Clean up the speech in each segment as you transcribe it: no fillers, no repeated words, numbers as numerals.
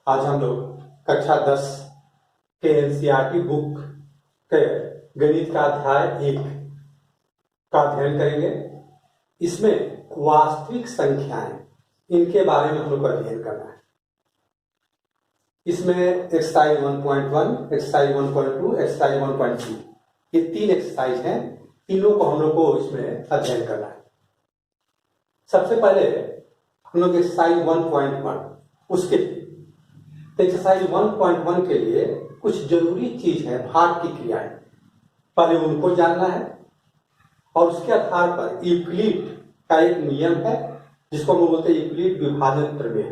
आज हम लोग कक्षा 10 के एनसीईआरटी बुक के गणित का अध्याय 1 का अध्ययन करेंगे। इसमें वास्तविक संख्याएं, इनके बारे में हम लोग को अध्ययन करना है। इसमें एक्सरसाइज 1.1, एक्सरसाइज 1.2, एक्सरसाइज 1.3 ये 3 एक्सरसाइज हैं। तीनों को हम लोग को इसमें अध्ययन करना है। सबसे पहले हम लोग एक्सरसाइज 1.1 उसके एक्सरसाइज 1.1 के लिए कुछ जरूरी चीज है, भाग की क्रियाएं, पहले उनको जानना है और उसके आधार पर यूक्लिड का एक नियम है जिसको हम लोग बोलते हैं यूक्लिड विभाजन प्रमेय,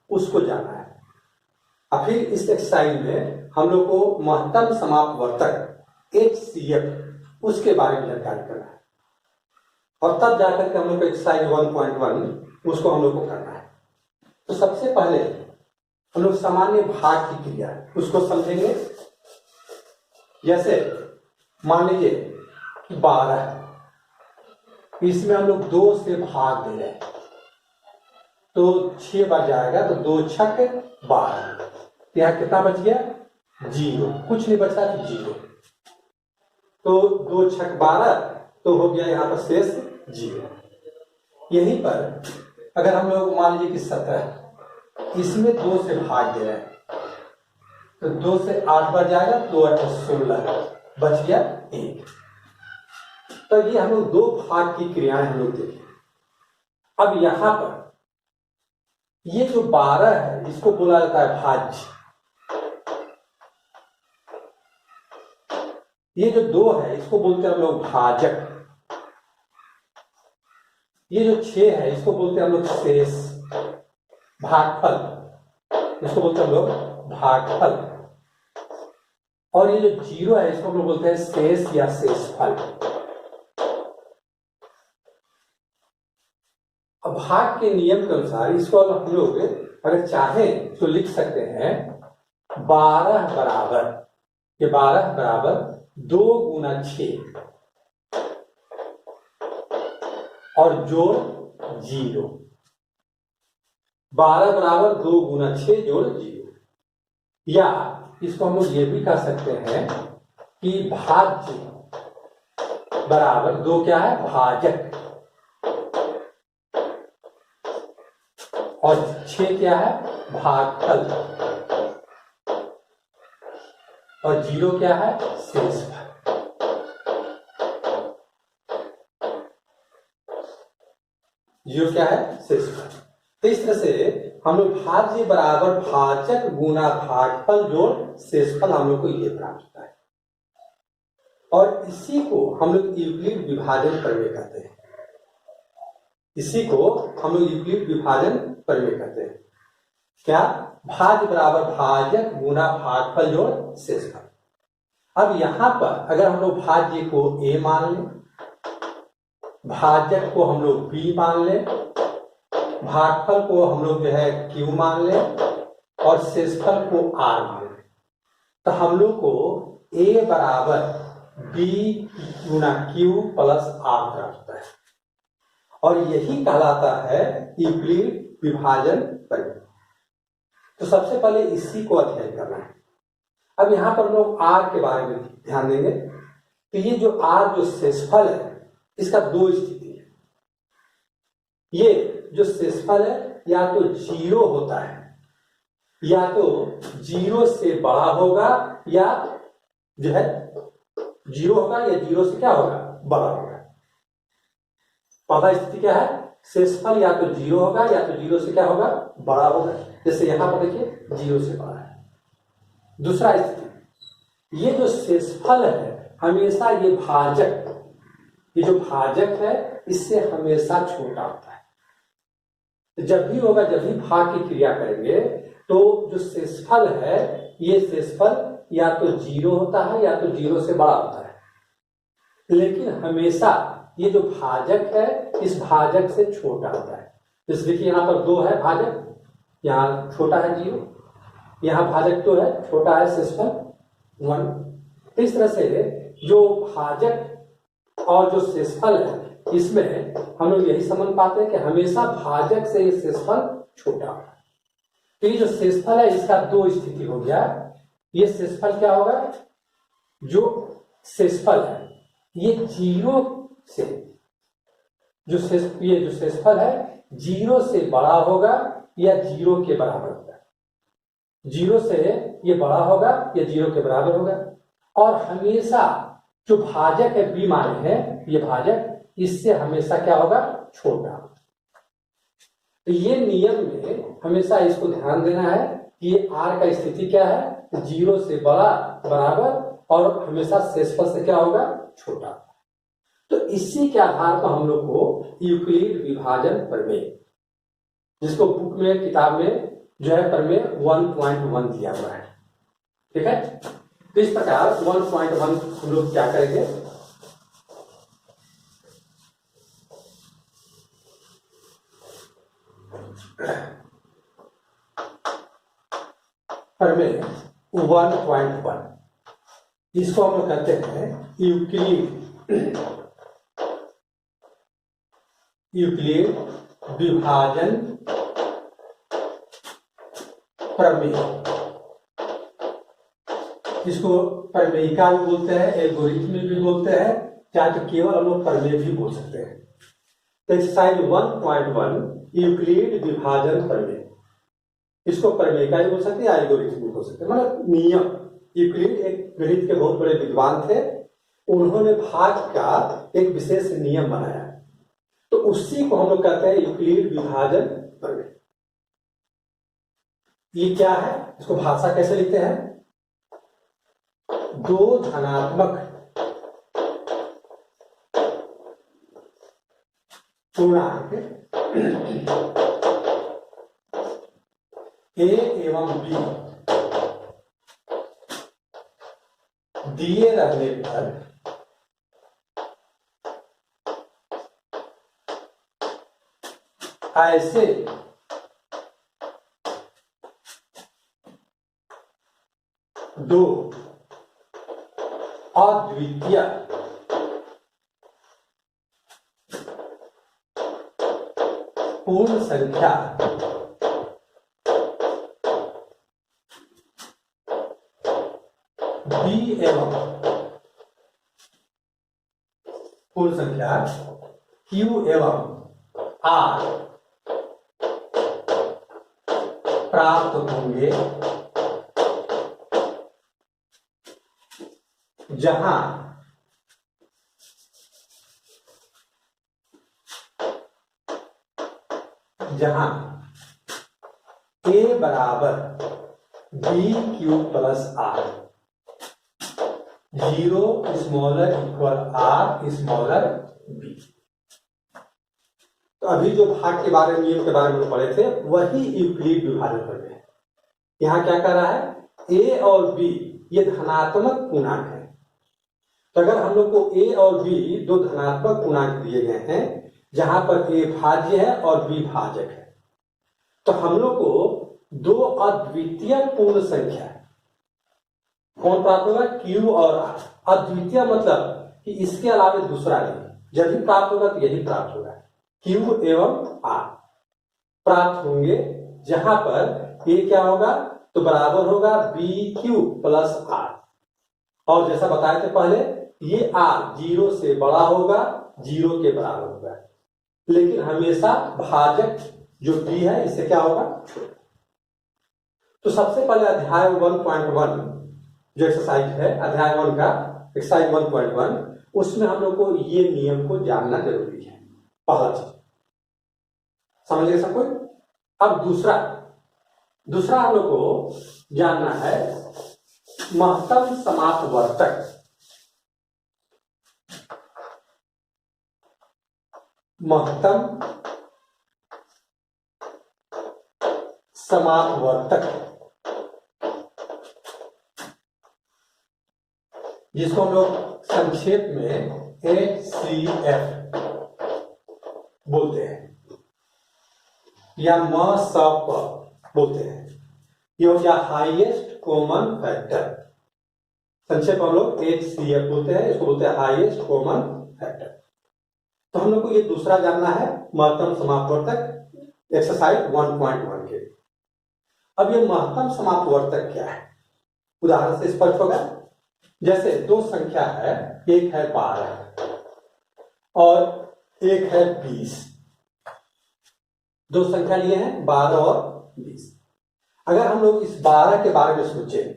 उसको जानना है। और फिर इस एक्सरसाइज में हम लोग को महत्तम समापवर्तक HCF उसके बारे में जानकारी करना है और तब जाकर के हम लोग को एक्सरसाइज 1.1 उसको हम लोग को करना है। तो सबसे पहले हम लोग सामान्य भाग की क्रिया उसको समझेंगे। जैसे मान लीजिए कि 12, इसमें हम लोग 2 से भाग दे रहे हैं तो 6 बार जाएगा तो 2 छक 12। यहाँ कितना बच गया? 0, कुछ नहीं बचा तो 0। तो 2 छक 12 तो हो गया यहाँ पर शेष 0। यहीं पर अगर हम लोग मान लीजिए कि 17, इसमें 2 से भाग दे रहे हैं तो 2 से 8 बार जाएगा, 2 8 16, बच गया 1। तो ये हम लोग 2 भाग की क्रियाएं हम लोग देखें। अब यहां पर ये जो 12 है इसको बोला जाता है भाज्य। ये जो 2 है इसको बोलते हैं हम लोग भाजक। ये जो 6 है इसको बोलते हैं हम लोग शेष, भागफल, इसको बोलते हैं हम लोग भागफल। और ये जो 0 है इसको हम लोग बोलते हैं शेष या शेषफल। अब भाग के नियम के अनुसार इसको हम लोग अगर चाहें तो लिख सकते हैं 12 बराबर, ये 12 बराबर 2 गुना 6 और जोड़ 0। 12 बराबर 2 गुना 6 जोड़ 0। या इसको हम लोग ये भी कह सकते हैं कि भाज्य बराबर 2 क्या है? भाजक। और 6 क्या है? भागफल। और 0 क्या है? शेषफल। जीरो क्या है? शेषफल। तो इस तरह से हम लोग भाज्य बराबर भाजक गुना भागफल जोड़ शेषफल हम लोग को ये प्राप्त होता है। और इसी को हम लोग यूक्लिड विभाजन प्रमेय कहते हैं। इसी को हम लोग यूक्लिड विभाजन प्रमेय कहते हैं। क्या? भाज्य बराबर भाजक गुना भागफल जोड़ शेषफल। अब यहां पर अगर हम लोग भाज्य को A मान लें, भाजक को हम लोग B मान लें, भागफल को हम लोग जो है Q मान लें और शेषफल को R मान लें, तो हम लोग को A बराबर B गुना Q प्लस R प्राप्त होता है। और यही कहलाता है यूक्लिड विभाजन प्रमेय। तो सबसे पहले इसी को अध्ययन करना है। अब यहां पर लोग R के बारे में ध्यान देंगे। तो ये जो R जो शेषफल है इसका 2 स्थिति है। ये जो शेषफल है या तो 0 होता है, या तो 0 से बड़ा होगा, या जो है 0 होगा या 0 से क्या होगा? बड़ा होगा। पहला स्थिति क्या है? शेषफल या तो 0 होगा या तो 0 से क्या होगा? बड़ा होगा। जैसे यहां पर देखिए 0 से बड़ा है। दूसरा स्थिति, ये जो शेषफल है हमेशा ये भाजक, ये जो भाजक है इससे हमेशा छोटा होता है। तो जब भी होगा, जब भी भाग की क्रिया करेंगे तो जो शेषफल है ये शेषफल या तो 0 होता है या तो 0 से बड़ा होता है। लेकिन हमेशा ये जो भाजक है इस भाजक से छोटा होता है। जैसे देखिए यहाँ पर 2 है भाजक, यहाँ छोटा है 0, यहाँ भाजक 2 है, छोटा है शेषफल 1। इस तरह से जो भाजक और जो शेषफल है इसमें हम लोग यही समझ पाते हैं कि हमेशा भाजक से ये शेषफल छोटा होता है। तो ये जो शेषफल है इसका दो स्थिति हो गया। ये शेषफल क्या होगा, जो शेषफल है ये जीरो से, ये जो शेषफल है जीरो से बड़ा होगा या जीरो के बराबर होगा। जीरो से ये बड़ा होगा या जीरो के बराबर होगा। और हमेशा जो भाजक है बी माने हैं, ये भाजक इससे हमेशा क्या होगा, छोटा। तो ये नियम में हमेशा इसको ध्यान देना है कि ये आर का स्थिति क्या है, जीरो से बड़ा बराबर और हमेशा शेषफल से क्या होगा, छोटा। तो इसी के आधार पर हम लोग को यूक्लिड विभाजन प्रमेय, जिसको बुक में किताब में जो है प्रमेय 1.1 दिया हुआ है, ठीक है। तो इस प्रकार 1.1 हम लोग क्या करेंगे, प्रमेय 1.1, इसको हम लोग कहते हैं यूक्लिड विभाजन प्रमेय। इसको प्रमेयिका भी बोलते हैं, एल्गोरिथम भी बोलते हैं, चाहे तो केवल हम लोग प्रमेय भी बोल सकते हैं। तो एक्सरसाइज 1.1 यूक्लिड विभाजन प्रमेय, इसको प्रमेयिका भी बोल सकते हैं, एल्गोरिथम भी बोल सकते हैं, मतलब नियम। यूक्लिड एक गणित के बहुत बड़े विद्वान थे, उन्होंने भाग का एक विशेष नियम बनाया, तो उसी को हम लोग कहते हैं यूक्लिड विभाजन प्रमेय। ये क्या है, इसको भाषा कैसे लिखते हैं, दो धनात्मक पूर्णांक ए एवं बी दिए रहने पर ऐसे दो अद्वितीय पूर्ण संख्या बी एवं पूर्ण संख्या क्यू एवं आर प्राप्त होंगे, जहां ए बराबर B Q plus R, zero smaller equal R smaller B. तो अभी जो भाग के बारे में, नियम के बारे में पढ़े थे, वही यूक्लिड विभाजन प्रमेय है। यहां क्या कर रहा है, ए और बी ये धनात्मक पूर्णांक है। तो अगर हम लोग को ए और बी दो धनात्मक पूर्णांक दिए गए हैं, जहां पर ए भाज्य है और बी भाजक है, तो हम लोग को दो अद्वितीय पूर्ण संख्या कौन प्राप्त होगा, क्यू और आर। अद्वितीय मतलब कि इसके अलावा दूसरा नहीं, जब भी प्राप्त होगा तो यही प्राप्त होगा, क्यू एवं आर प्राप्त होंगे, जहां पर ए क्या होगा, तो बराबर होगा बी क्यू प्लस आर। और जैसा बताए थे पहले, ये आर जीरो से बड़ा होगा, जीरो के बराबर होगा, लेकिन हमेशा भाजक जो बी है इससे क्या होगा, छोटा। तो सबसे पहले अध्याय 1.1 जो एक्सरसाइज है, अध्याय 1 का एक्सरसाइज 1.1, उसमें हम लोग को ये नियम को जानना जरूरी है। पहला चीज समझ गए सब कोई। अब दूसरा हम लोग को जानना है महत्तम समापवर्तक। महत्तम समापवर्तक, जिसको हम लोग संक्षेप में HCF बोलते हैं या MSF बोलते हैं। ये हो गया हाईएस्ट कॉमन फैक्टर। संक्षेप हम लोग HCF बोलते हैं, इसको बोलते हैं हाईएस्ट कॉमन फैक्टर। तो हम लोग को ये दूसरा जानना है महत्तम समापवर्तक, एक्सरसाइज 1.1 के। अब ये महत्तम समापवर्तक क्या है, उदाहरण से स्पष्ट होगा। जैसे दो संख्या है, एक है 12 और एक है 20। दो संख्या लिए हैं 12 और 20। अगर हम लोग इस 12 के बारे में सोचें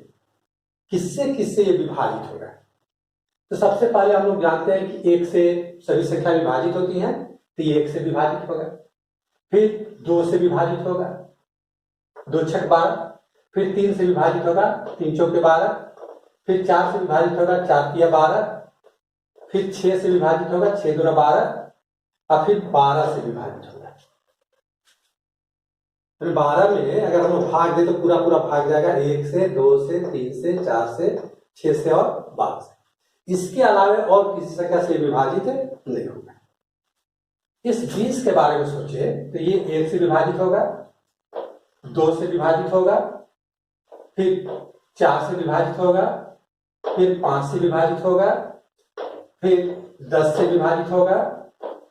किससे किससे ये विभाजित होगा, तो सबसे पहले हम लोग जानते हैं कि एक से सभी संख्या विभाजित होती हैं, तो ये एक से विभाजित होगा, फिर 2 से विभाजित होगा, 2 छक 12, फिर 3 से विभाजित होगा, 3 चौके 12, फिर 4 से विभाजित होगा, 4 तिया 12, फिर 6 से विभाजित होगा, 6 दूना 12, और फिर 12 से विभाजित होगा। 12 में अगर हम लोग भाग दे तो पूरा पूरा भाग जाएगा, 1 से, 2 से, 3 से, 4 से, 6 से और 12 से। इसके अलावा और किसी संख्या से विभाजित नहीं होगा। इस 20 के बारे में सोचे तो ये 1 से विभाजित होगा, 2 से विभाजित होगा, फिर 4 से विभाजित होगा, फिर 5 से विभाजित होगा, फिर 10 से विभाजित होगा,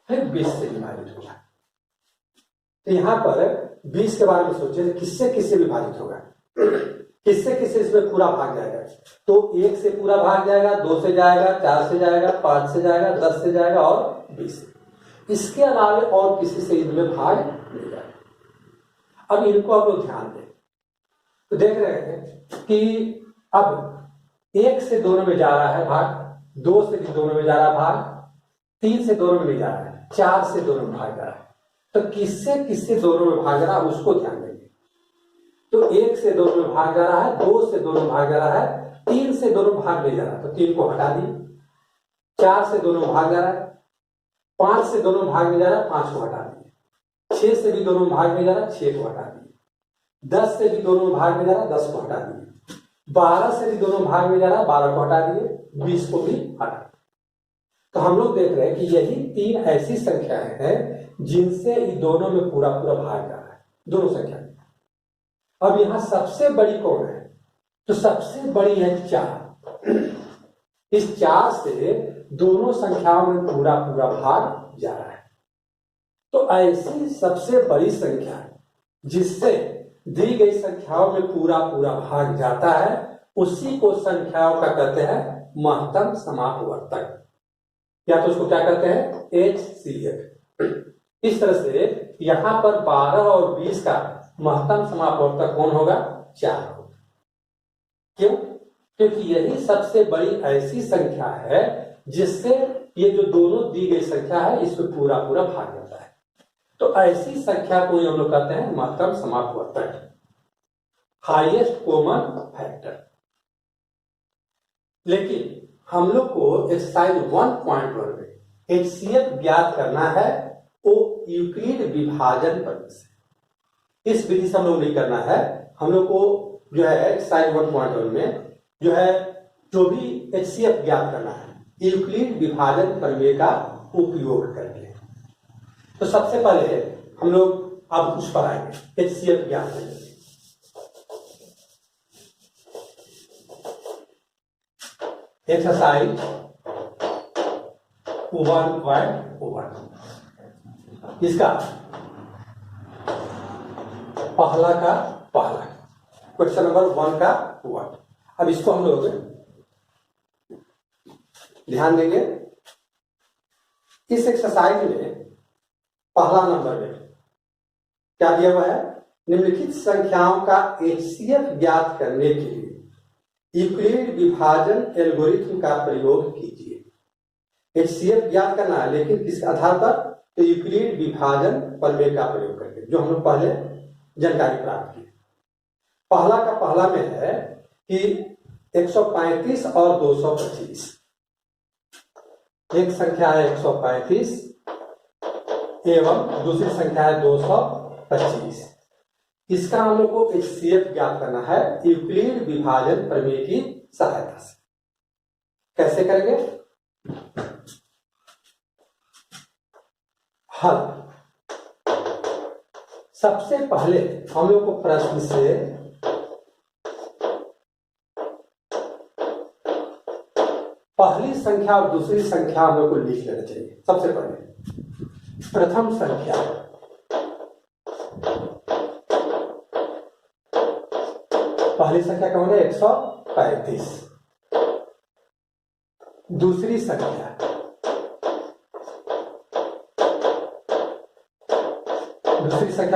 फिर 20 से विभाजित होगा। तो यहां पर 20 के बारे में सोचे तो किससे किससे विभाजित होगा, किससे किससे इसमें पूरा भाग जाएगा। तो 1 से पूरा भाग जाएगा, 2 से जाएगा, 4 से जाएगा, 5 से जाएगा, 10 से जाएगा और 20 से। इसके अलावा और किसी से इनमें भाग नहीं जाएगा। अब इनको आप लोग ध्यान दें तो देख रहे हैं कि अब 1 से दोनों में जा रहा है भाग, 2 से भी दोनों में जा रहा है भाग, 3 से दोनों में नहीं जा रहा है, 4 से दोनों में भाग जा रहा है। तो किससे किससे दोनों में भाग रहा है उसको ध्यान देंगे। तो 1 से दोनों में भाग जा रहा है, 2 से दोनों में भाग जा रहा है, 3 से दोनों में भाग नहीं जा रहा, तो 3 को हटा दिए। 4 से दोनों में भाग जा रहा है, 5 से दोनों में भाग नहीं जा रहा, 5 को हटा दिए। 6 से भी दोनों में भाग नहीं जा रहा, 6 को हटा दिए। 10 से भी दोनों में भाग नहीं जा रहा, 10 को हटा दिए। 12 से भी दोनों में भाग नहीं जा रहा, 12 को हटा दिए, 20 को भी हटा दिए। तो हम लोग देख रहे हैं कि यही 3 ऐसी संख्याएं हैं जिनसे इन दोनों में पूरा पूरा भाग जा रहा है, दोनों संख्या। अब यहां सबसे बड़ी कौन है, तो सबसे बड़ी है 4। इस 4 से दोनों संख्याओं में पूरा पूरा भाग जा रहा है। तो ऐसी सबसे बड़ी संख्या जिससे दी गई संख्याओं में पूरा पूरा भाग जाता है उसी को संख्याओं का कहते हैं महत्तम समापवर्तक, या तो उसको क्या कहते हैं HCF। इस तरह से यहां पर 12 और 20 का महत्तम समापवर्तक कौन होगा, 4 होगा। क्यों, क्योंकि यही सबसे बड़ी ऐसी संख्या है जिससे ये जो दोनों दी गई संख्या है इसमें पूरा पूरा भाग जाता है। तो ऐसी संख्या को हम लोग कहते हैं महत्तम समापवर्तक, हाईएस्ट कॉमन फैक्टर। लेकिन हम लोग को एक्सरसाइज 1.1 में HCF ज्ञात करना है वो यूक्लिड विभाजन पद्धति से। इस विधि से हम लोग नहीं करना है, हम लोग को जो है एक्सरसाइज 1.1 में जो है जो भी HCF ज्ञात करना है यूक्लिड विभाजन प्रमेय का उपयोग करके। तो सबसे पहले हम लोग अब उस पर आएंगे, HCF ज्ञात करेंगे। एक्सरसाइज 1.1 इसका पहला का पहला क्वेश्चन नंबर 1 का 1। अब इसको हम लोग ध्यान देंगे। इस एक्सरसाइज में पहला नंबर में क्या दिया हुआ है, निम्नलिखित संख्याओं का HCF ज्ञात करने के लिए यूक्लिड विभाजन एल्गोरिथ्म का प्रयोग कीजिए। HCF ज्ञात करना है लेकिन किस आधार पर, तो यूक्लिड विभाजन प्रमेय का प्रयोग करके, जो हम लोग पहले जानकारी प्राप्त की। पहला का पहला में है कि 135 और 225। एक संख्या है 135 एवं दूसरी संख्या है 225। इसका हम लोग को HCF ज्ञात करना है यूक्लिड विभाजन प्रमेय की सहायता से। कैसे करेंगे, हल। सबसे पहले हम लोग को प्रश्न से पहली संख्या और दूसरी संख्या हम लोग को लिख लेना चाहिए। सबसे पहले प्रथम संख्या पहली संख्या कौन है? 135। दूसरी संख्या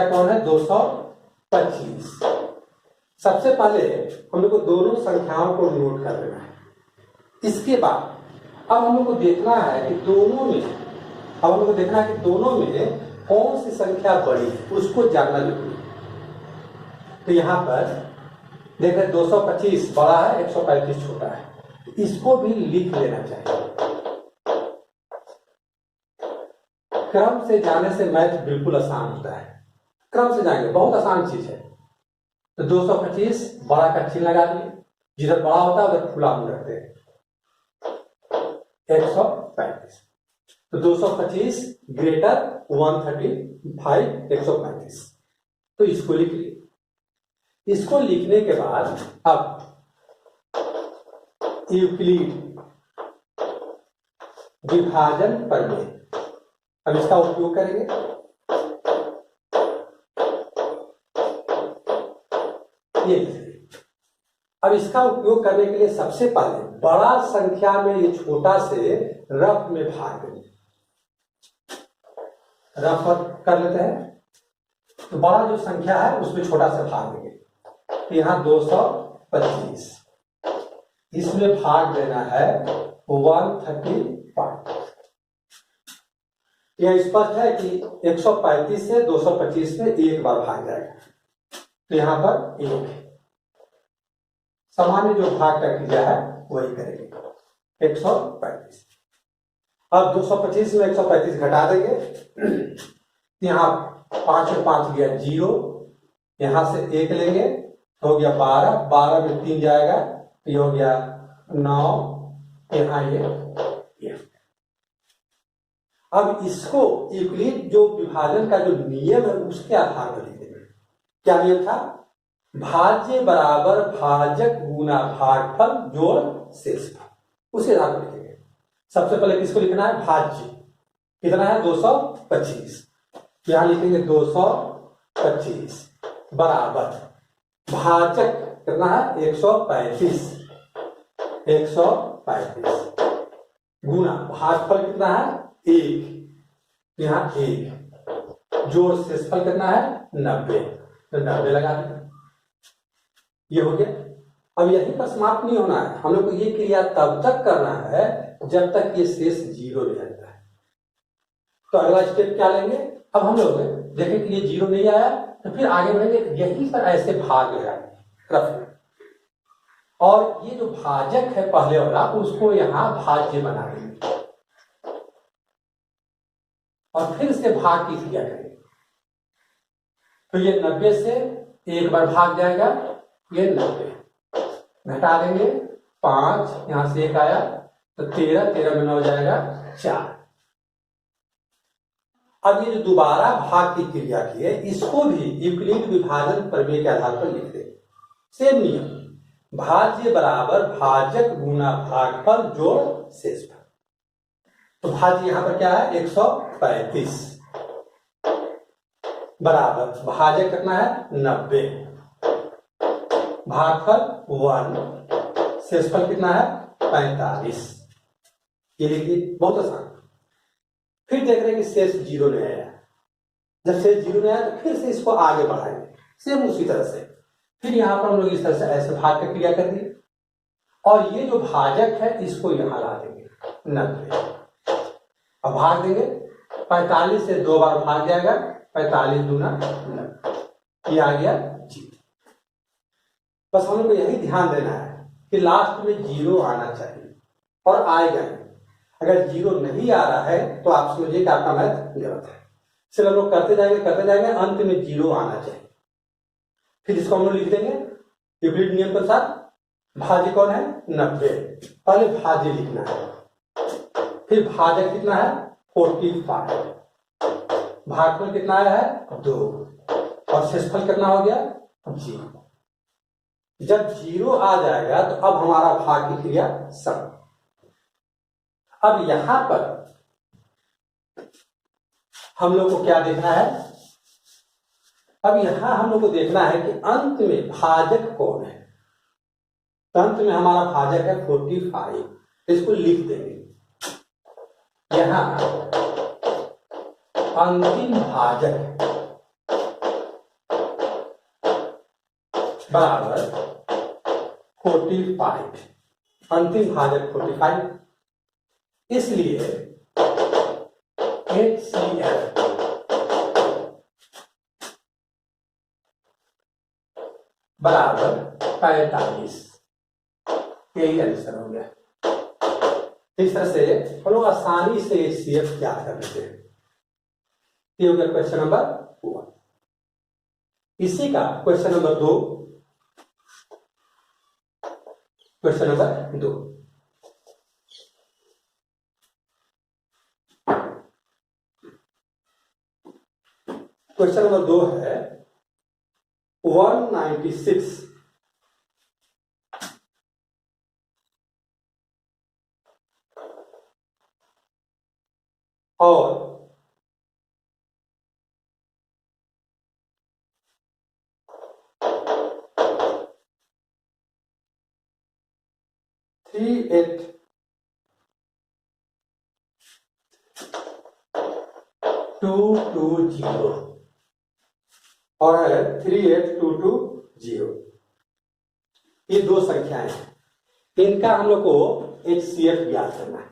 कौन है? 225। सबसे पहले हम लोग को दोनों संख्याओं को नोट कर लेना है। इसके बाद अब हम लोग को देखना है कि दोनों में कौन सी संख्या बड़ी है, उसको जानना जरूरी है। तो यहाँ पर देख रहे 225 बड़ा है, 135 छोटा है, इसको भी लिख लेना चाहिए। क्रम से जाने से मैथ बिल्कुल आसान होता है। क्रम से जाएंगे, बहुत आसान चीज है। तो 225 बड़ा का चिन्ह लगा दिए, जिधर बड़ा होता है उधर खुला मुंह रखते हैं। 135, तो 225 ग्रेटर 135, 135, तो इसको लिख लिए। इसको लिखने के बाद अब यूक्लिड विभाजन प्रमेय, अब इसका उपयोग करेंगे। अब इसका उपयोग करने के लिए सबसे पहले बड़ा संख्या में ये छोटा से रफ में भाग देंगे। रफ कर लेते हैं, तो बड़ा जो संख्या है उसमें छोटा से भाग देंगे। तो यहाँ 225, इसमें भाग देना है 135। यह स्पष्ट है कि 135 से 225 में एक बार भाग जाएगा, तो यहां पर 1 है। सामान्य जो भाग का क्रिया है वही करेंगे। 135, अब 225 में 135 घटा देंगे। यहाँ 5 में 5 गया 0, यहां से 1 लेंगे तो हो गया 12, 12 में 3 जाएगा तो ये हो गया 9, यहाँ ये। अब इसको यूक्लिड जो विभाजन का जो नियम है उसके आधार पर लिख देंगे। क्या नियम था? भाज्य बराबर भाजक गुना भागफल जोड़ शेषफल, उसी आधार पर लिखेंगे। सबसे पहले किसको लिखना है? भाज्य कितना है? 225, यहां लिखेंगे 225 बराबर भाजक कितना है? 135, 135 गुना भागफल कितना है? 1, यहाँ 1 जोड़ शेषफल कितना है? 90, तो 90 लगा दें। ये हो गया। अब यहीं पर समाप्त नहीं होना है, हम लोग को ये क्रिया तब तक करना है जब तक ये शेष 0 नहीं आता है। तो अगला स्टेप क्या लेंगे? अब हम लोग देखें कि ये 0 नहीं आया तो फिर आगे बढ़ेंगे, यहीं पर ऐसे भाग लगाएंगे रफ में, और ये जो भाजक है पहले वाला उसको यहां भाज्य बना देंगे और फिर से भाग की क्रिया करेंगे। तो ये 90 से एक बार भाग जाएगा, ये 90 घटा देंगे 5, यहां से 1 आया तो 13, 13 में 9 हो जाएगा 4। अब ये जो दोबारा भाग की क्रिया की है इसको भी यूक्लिड विभाजन प्रमेय के आधार पर लिख देंगे। सेम नियम, भाज्य बराबर भाजक गुना भागफल जोड़ शेषफल। तो भाज्य यहां पर क्या है? 135 बराबर भाजक कितना है? 90, भागफल 1, शेषफल कितना है? 45। ये लिखिए, बहुत आसान। फिर देख रहे हैं कि शेष 0 नहीं आया। जब शेष 0 नहीं आया तो फिर से इसको आगे बढ़ाएंगे सेम उसी तरह से। फिर यहां पर हम लोग इस तरह से ऐसे भाग का क्रिया कर दिए और ये जो भाजक है इसको यहां ला देंगे 90। अब भाग देंगे 45 से 2 बार भाग जाएगा, 45 दूना 90, ये आ गया 0। बस हम लोग को यही ध्यान देना है कि लास्ट में 0 आना चाहिए और आएगा। अगर 0 नहीं आ रहा है तो आप समझिए कि आपका मैथ गलत है। इसलिए हम लोग करते जाएंगे, अंत में 0 आना चाहिए। फिर इसको हम लोग लिख देंगे यूक्लिड नियम के साथ। भाज्य कौन है? 90, पहले भाज्य लिखना है, फिर भाजक कितना है? 45, भागफल कितना आया है? 2, और शेषफल कितना हो गया? 0। जब 0 आ जाएगा तो अब हमारा भाग की क्रिया सम। अब यहां पर हम लोग को क्या देखना है? अब यहां हम लोग को देखना है कि अंत में भाजक कौन है। तो अंत में हमारा भाजक है 45, इसको लिख देंगे। यहां अंतिम भाजक बराबर 45, अंतिम भाजक 45, इसलिए HCl बराबर 45, यही आंसर हो गया। इस तरह से हम लोग आसानी से HCl ज्ञात कर लेते हैं। ये हो गया क्वेश्चन नंबर 1। इसी का question number 2, question number 2, question number 2 है 196 और 38220 और है 38220। ये दो संख्याएं हैं, इनका हम लोग को HCF ज्ञात करना है।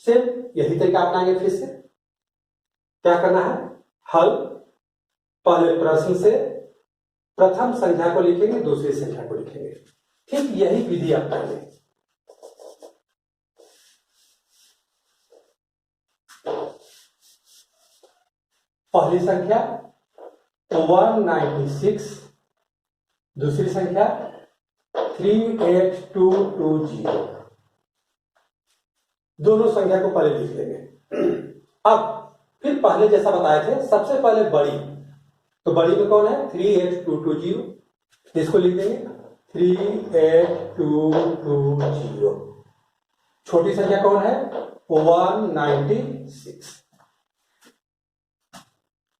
सिर्फ यही तरीका अपनाएंगे। फिर से क्या करना है, हल पहले प्रश्न से प्रथम संख्या को लिखेंगे, दूसरी संख्या को लिखेंगे। ठीक यही विधि अपनाएंगे। पहली संख्या 196, दूसरी संख्या 38220। दोनों संख्या को पहले लिख लेंगे। अब फिर पहले जैसा बताए थे, सबसे पहले बड़ी, तो बड़ी में कौन है 38220, इसको लिख देंगे 38220। छोटी संख्या कौन है 196।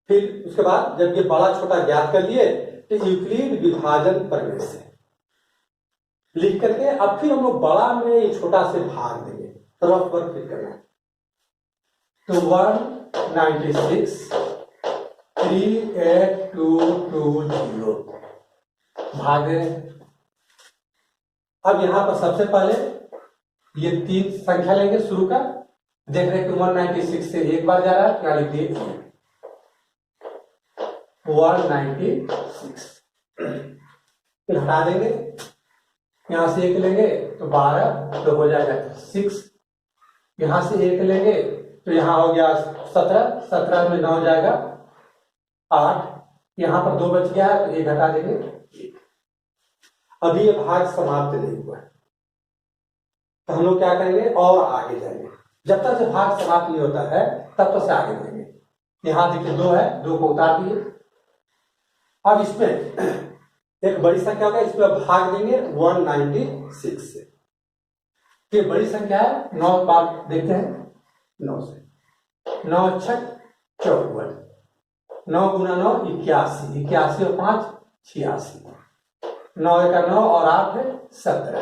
फिर उसके बाद जब ये बड़ा छोटा ज्ञात कर लिए तो यूक्लिड विभाजन प्रमेय से लिख करके अब फिर हम लोग बड़ा में छोटा से भाग देंगे। रफ वर्क फिर करना है। तो 196 38220 भाग दे। अब यहां पर सबसे पहले ये 3 संख्या लेंगे शुरू का। देख रहे हैं कि 196 से एक बार जा रहा है, क्या लिख दिए 196। फिर हटा देंगे, यहां से एक लेंगे तो 12, तो हो जाएगा 6। यहां से एक लेंगे तो यहां हो गया 17, 17 में 9 जाएगा 8। यहां पर 2 बच गया है तो 1 हटा देंगे 1। अभी ये भाग समाप्त नहीं हुआ है, तो हम लोग क्या करेंगे और आगे जाएंगे। जब तक से भाग समाप्त नहीं होता है तब तक से आगे जाएंगे। यहां देखिए 2 है, 2 को उतार दिए। अब इसमें एक बड़ी संख्या होगा, इसमें भाग देंगे 196 से। ये बड़ी संख्या है, 9 बार देखते हैं 9 से। 9 छक 54, 9 गुना 9 81, 81 और 5 86, 9 का 9 और 8 है 17।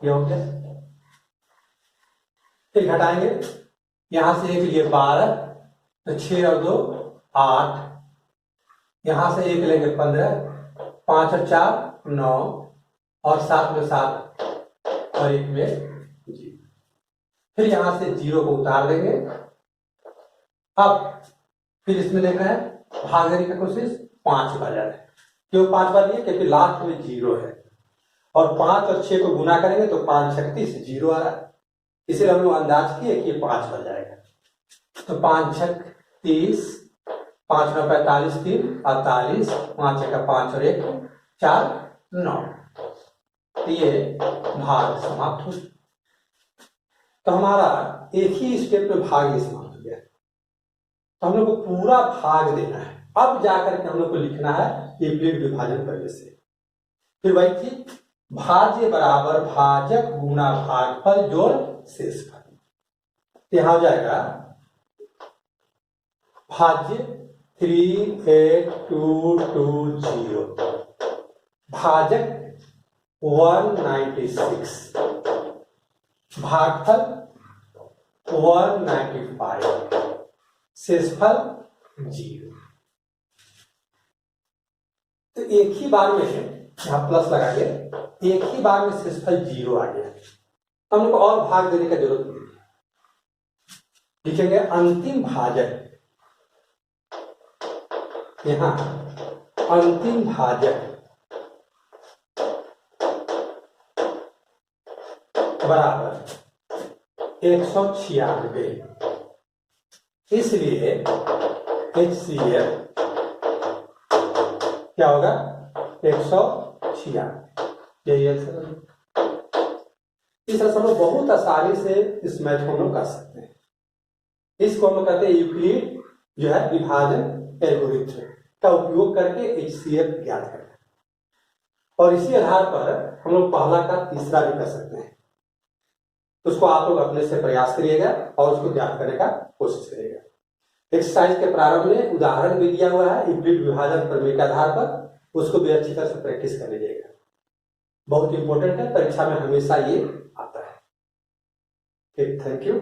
ये हो गया। फिर घटाएंगे, यहां से एक लिए 12, तो 6 और 2 8। यहां से एक लेंगे 15, 5 और 4 9 और 7 में 7 और 1 में 0। फिर यहां से 0 को उतार देंगे। अब फिर इसमें देख रहे हैं भागने की कोशिश 5 बार जा रहा है। क्यों 5 बार दिए, क्योंकि लास्ट में 0 है और 5 और 6 को गुना करेंगे तो 5 36 0 आ रहा है। इसलिए हम लोग अंदाज किए कि 5 बार जाएगा। तो 5 छक 30, 5 9 45 3 48, 5 1 5 और 1 4 9। तो ये भाग समाप्त हो। तो हमारा एक ही स्टेप में भाग ये समाप्त हो गया। तो हम लोग को पूरा भाग देना है। अब जाकर के हम लोग को लिखना है यूक्लिड विभाजन प्रमेय से। फिर वही थी, भाज्य बराबर भाजक गुना भागफल जोड़ शेषफल। यहां हो जाएगा भाज्य 38220 भाजक 196 भागफल 195 शेषफल 0। तो एक ही बार में यहां प्लस लगाइए, एक ही बार में शेषफल 0 आ गया, तो हम लोग को और भाग देने का जरूरत नहीं है। लिखेंगे अंतिम भाजक, यहां अंतिम भाजक बराबर 196, इसलिए HCF क्या होगा 196। यही आंसर है। इस तरह से हम लोग बहुत आसानी से इस मैथ को हम लोग कर सकते हैं। इसको हम लोग कहते हैं यूक्लिड जो है विभाजन एल्गोरिथ्म का उपयोग करके HCF ज्ञात करना, और इसी आधार पर हम लोग पहला का तीसरा भी कर सकते हैं। उसको आप लोग अपने से प्रयास करिएगा और उसको ज्ञात करने का कोशिश करिएगा। एक्सरसाइज के प्रारंभ में उदाहरण भी दिया हुआ है यूक्लिड विभाजन प्रमेय के आधार पर, उसको भी अच्छी तरह से प्रैक्टिस कर लीजिएगा। बहुत इंपॉर्टेंट है, परीक्षा में हमेशा ये आता है। ठीक, थैंक यू।